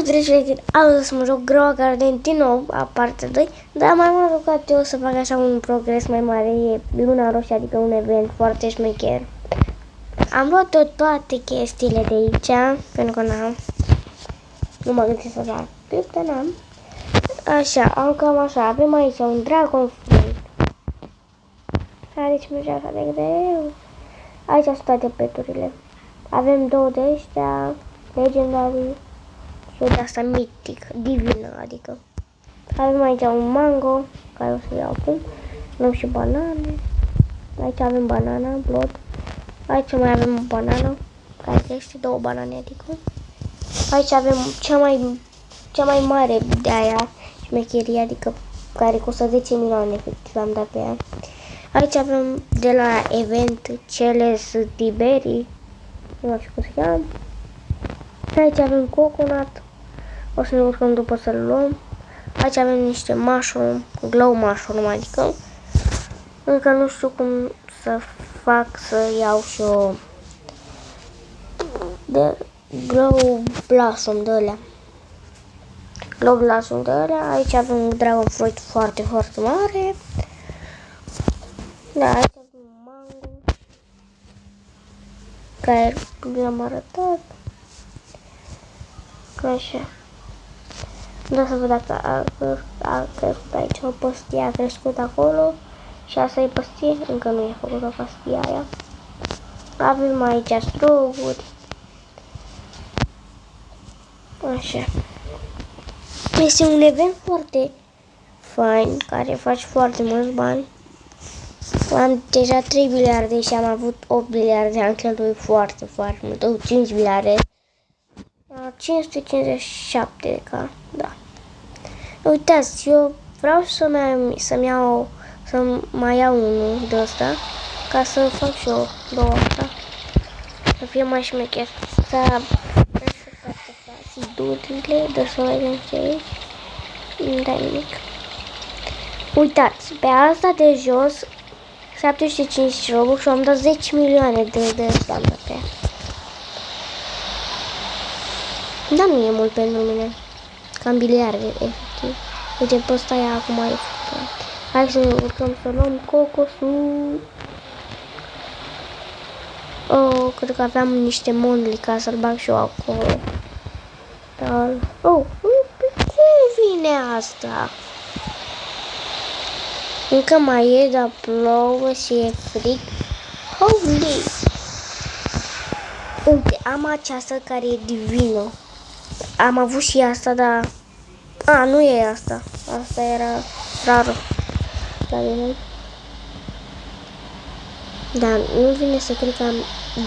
dragilor, astăzi să mă joc Grow a Garden din nou, a partea 2, dar mai m-am jucat eu să fac așa un progres mai mare, e luna roșie, adică un event foarte șmecher. Am luat toate chestiile de aici, pentru că nu mă gândesc să fac atât, că n-am. Așa, am cam așa, avem aici un Dragon Fruit. Deci merge așa de greu. Aici sunt toate peturile. Avem două de ăștia, Legendary. Și de asta mitic, divină, adică. Avem aici un mango, care o să iau acum. Luăm și banane. Aici avem banana, blot. Aici mai avem o banană, care crește, două banane, adică. Aici avem cea mai mare de aia, șmecherie, adică care costă 10 milioane, efectiv, am dat pe ea. Aici avem de la event Celes Tiberii, nu știu cum se cheamă. Aici avem coconut, o să ne urcăm după să-l luăm. Aici avem niște mushroom, glow mushroom, adică încă nu știu cum să fac să iau și o de glow blossom de alea. Glow blossom de alea. Aici avem un dragon fruit foarte, foarte mare. Da, aici avem un mango care l-am arătat. Așa. Vreau să văd dacă a crescut aici o păstie, a crescut acolo. Și asta e păstie, încă nu e făcută păstia aia. Avem aici struguri. Așa. Este un event foarte fain, care faci foarte mulți bani. Am deja 3 miliarde și am avut 8 miliarde, am cheltuit foarte, foarte mult, 5 miliarde. 557 de ca, da. Uitați, eu vreau să mai iau unul de ăsta, ca să fac și eu două asta, să fie mai șmecher. Să durile, de să vedem ce aici. Nu dai nimic. Uitați, pe asta de jos 705 Robux și am dat 10 milioane de asta am dat pe ea. Dar nu e mult pentru mine. Cam miliarde, efectiv. Uite, pe ăsta e acum e făcut. Hai să ne urcăm să luăm cocosul. Oh, cred că aveam niște mondli ca să-l bag și eu acolo. Dar... Oh, ce vine asta? Încă mai e, dar plouă și e frig. Holy! Uite, am aceasta care e divină. Am avut și asta, dar... A, nu e asta. Asta era rară. La mine. Dar nu vine să cred că am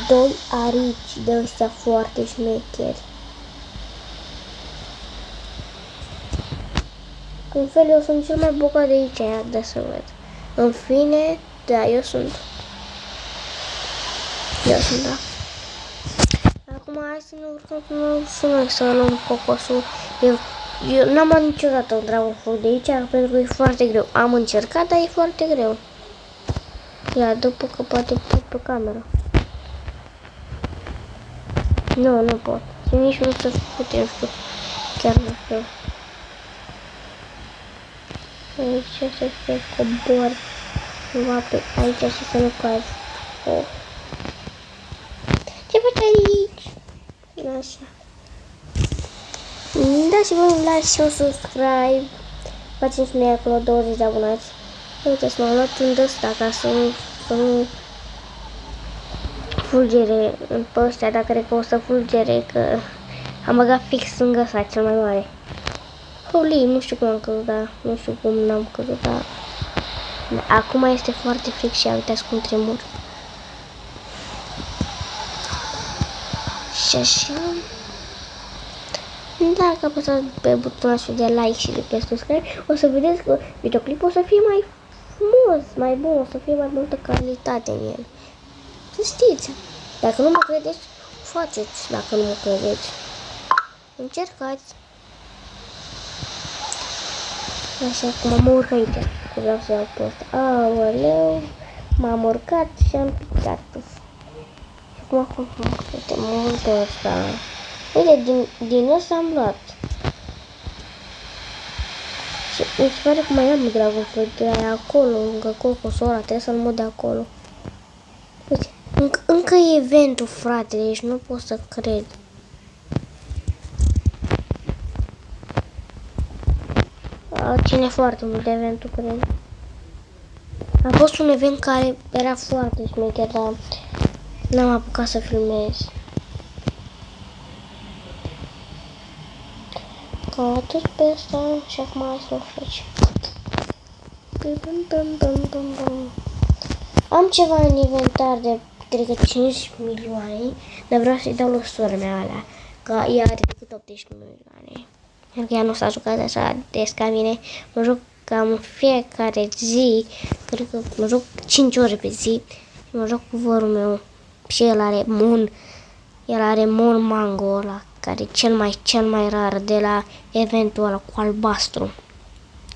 2 arici de ăștia foarte șmecheri. În fel, eu sunt cel mai bogat de aici, de să văd. În fine, da, eu sunt, da. Acum hai să ne urcăm să luăm cocosul. Eu n-am luat niciodată un dragon fruit de aici, pentru că e foarte greu. Am încercat, dar e foarte greu. Ia, după că poate pot pe cameră. Nu pot. Și nici nu se putem știu. Chiar nu știu. Aici să se cobor ceva pe aici și să nu cazi. Oh. Ce faci aici? Așa. Dați-vă un like și un subscribe. Faceți mie acolo 20 de abonați. Uite, m-am luat un ăsta ca să nu fulgere pe ăștia, dar cred că o să fulgere, că am băgat fix lângă ăsta cel mai mare. Holy, nu știu cum am căzut, dar nu știu cum n-am căzut, dar acum este foarte fric și uitați cum tremur. Și așa. Dacă apăsați pe butonul ăsta de like și de pe subscribe, o să vedeți că videoclipul o să fie mai frumos, mai bun, o să fie mai multă calitate în el. Să știți. Dacă nu mă credeți, faceți dacă nu mă credeți. Încercați. Așa, acum mă urc aici, că vreau să iau pe ăsta. Aoleu, m-am urcat și am picat. Și acum uite, mă uit pe ăsta. Uite, din ăsta am luat. Mi se pare că mai am Dragon Fruit de aia acolo, lângă cocosul ăla, trebuie să-l mut de acolo. Uite, încă e eventul, frate, deci nu pot să cred. Ține foarte mult de eventul, cred. A fost un event care era foarte șmecher, dar n-am apucat să filmez. Ca atât pe asta și acum hai să o faci. Am ceva în inventar de, cred că 5 milioane, dar vreau să-i dau lui sora mea alea, că ea are decât 18 milioane. Pentru că ea nu s-a jucat așa des ca mine, mă joc cam fiecare zi, cred că mă joc 5 ore pe zi și mă joc cu vorul meu și el are Mon Mango ăla, care e cel mai rar de la eventul ăla cu albastru.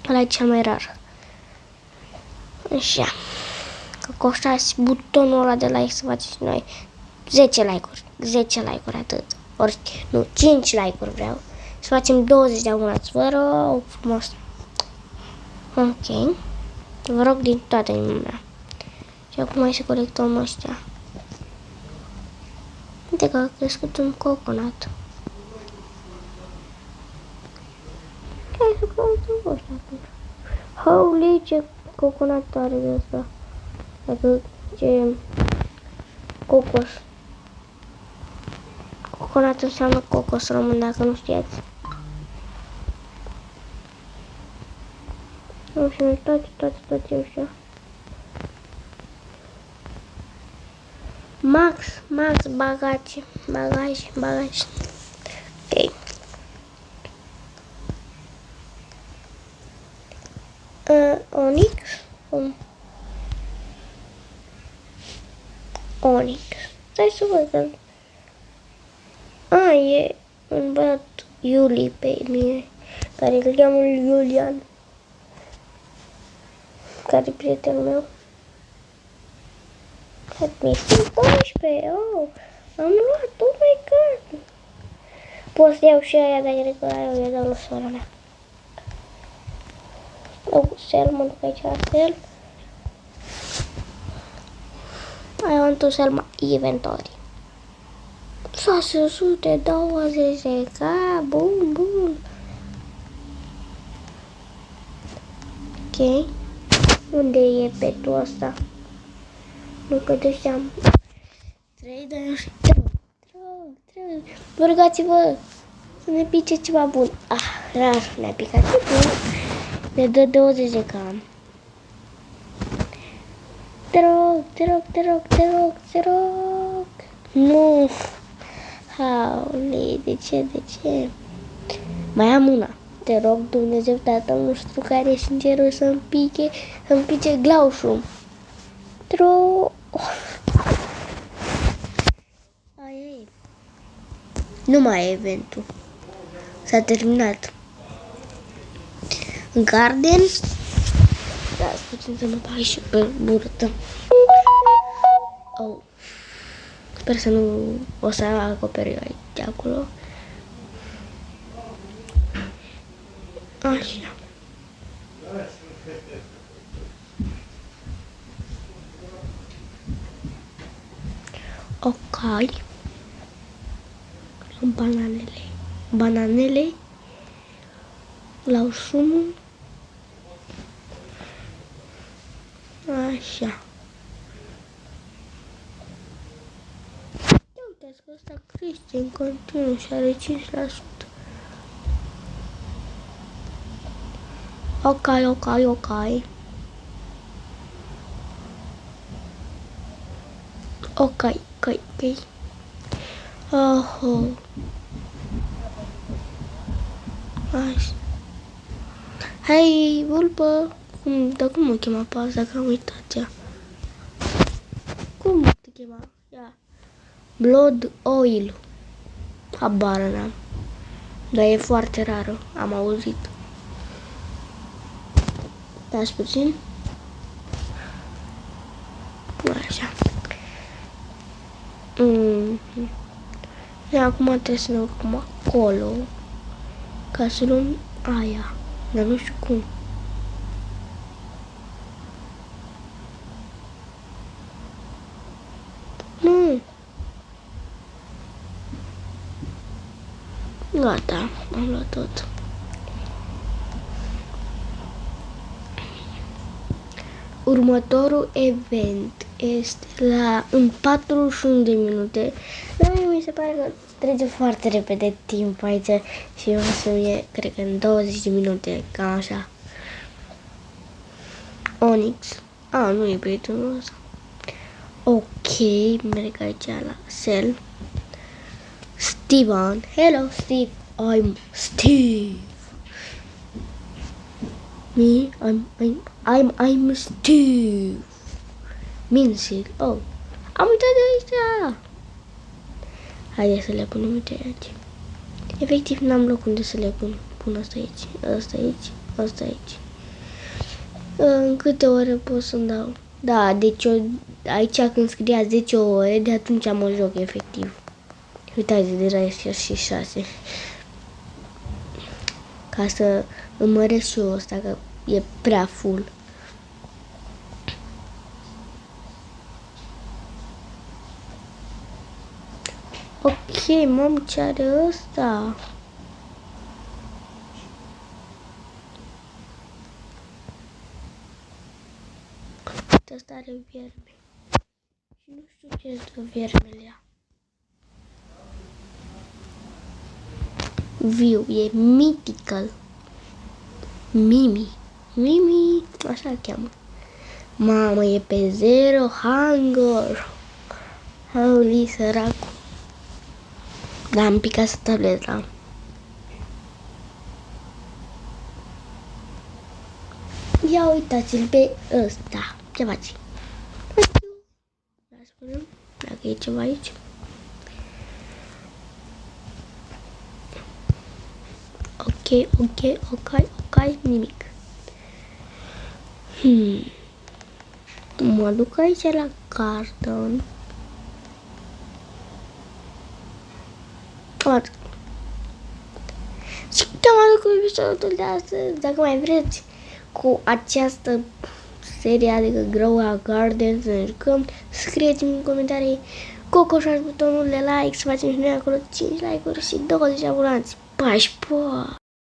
Ăla e cel mai rar. Așa. Că coșați butonul ăla de like să faceți noi 10 like-uri. 10 like-uri atât. Ori, nu, 5 like-uri vreau. Să facem 20 de abonați. Vă rog frumos. Ok. Vă rog din toată inima. Și acum hai să colectăm ăștia. Uite că a crescut un coconut. Hai să colectăm ăștia. Holy, ce coconut are de asta. Dacă ce cocos. Coconut înseamnă cocos român, dacă nu știați. Nu știu, toate ăștia. Max, bagaj. Ok. Onyx. Onyx. Stai să văd că... e un băiat Iuli pe mine, care îl cheamă Iulian, care e prietenul meu. Mi-este 12, am luat, oh my god. Pot să iau și aia, dar cred că aia o dau la sora mea. Sell, mă duc aici la sell. I want to sell my inventory. 620 de ca, bun. Ok. Unde e petul ăsta? Nu că deși am 3 de ani. Vă rugați-vă să ne pice ceva bun. Rar ne-a picat bun. Ne dă 20 de cam. Te rog. Nu. Haule, de ce? Mai am una. Te rog, Dumnezeu, Tatăl nostru care ești în cerul să-mi pice glaușul. Ai. Nu mai e eventul. S-a terminat. Garden. Da, putem să mă bag și pe burtă. Sper să nu o să acoperi aici acolo. Așa. Ok. Bananele. Laușumul. Așa. Uitați că ăsta crește în continuu și are 5%. Ok. Așa. Hai, vulpă! Cum mă chema pe asta, că am uitat ea. Cum te chema? Ia. Blood Oil. Habar n-am. Dar e foarte rară, am auzit. Dați puțin. Așa. Și acum trebuie să ne urcăm acolo ca să luăm aia. Dar nu știu cum. Gata, am luat tot. Următorul event este în 41 de minute. Dar mie mi se pare că trece foarte repede timp aici și o să fie, cred că în 20 de minute, cam așa. Onyx. Nu e prietenul ăsta. Ok, merg aici la Cell. Steven. Hello, Steve. I'm Steve. I'm Steve. Minsil. Oh, am uitat de aici. Haideți să le punem aici. Efectiv n-am loc unde să le pun. Pun asta aici, asta aici, asta aici. În câte ore pot să-mi dau? Da, deci aici când scria 10 ore, de atunci mă joc efectiv. Uitați, deja este și 6. Ca să îmăresc și eu ăsta, că e prea full. Ok, mam, ce are ăsta? Ăsta are vierme. Și nu știu ce este viermele. Viu, e mythical. Mimi, așa îl cheamă. Mamă, e pe 0 hunger. Holy săracu. Da, am picat tableta. Ia uitați-l pe ăsta. Ce faci? Dacă e ceva aici. Ok, nimic. Mă duc aici la carton. Și te-am adus cu episodul de astăzi. Dacă mai vreți cu această serie, adică Grow Garden, să ne jucăm, scrieți-mi în comentarii, cocoșați butonul de like, să facem și noi acolo 5 like-uri și 20 abonați. Pa!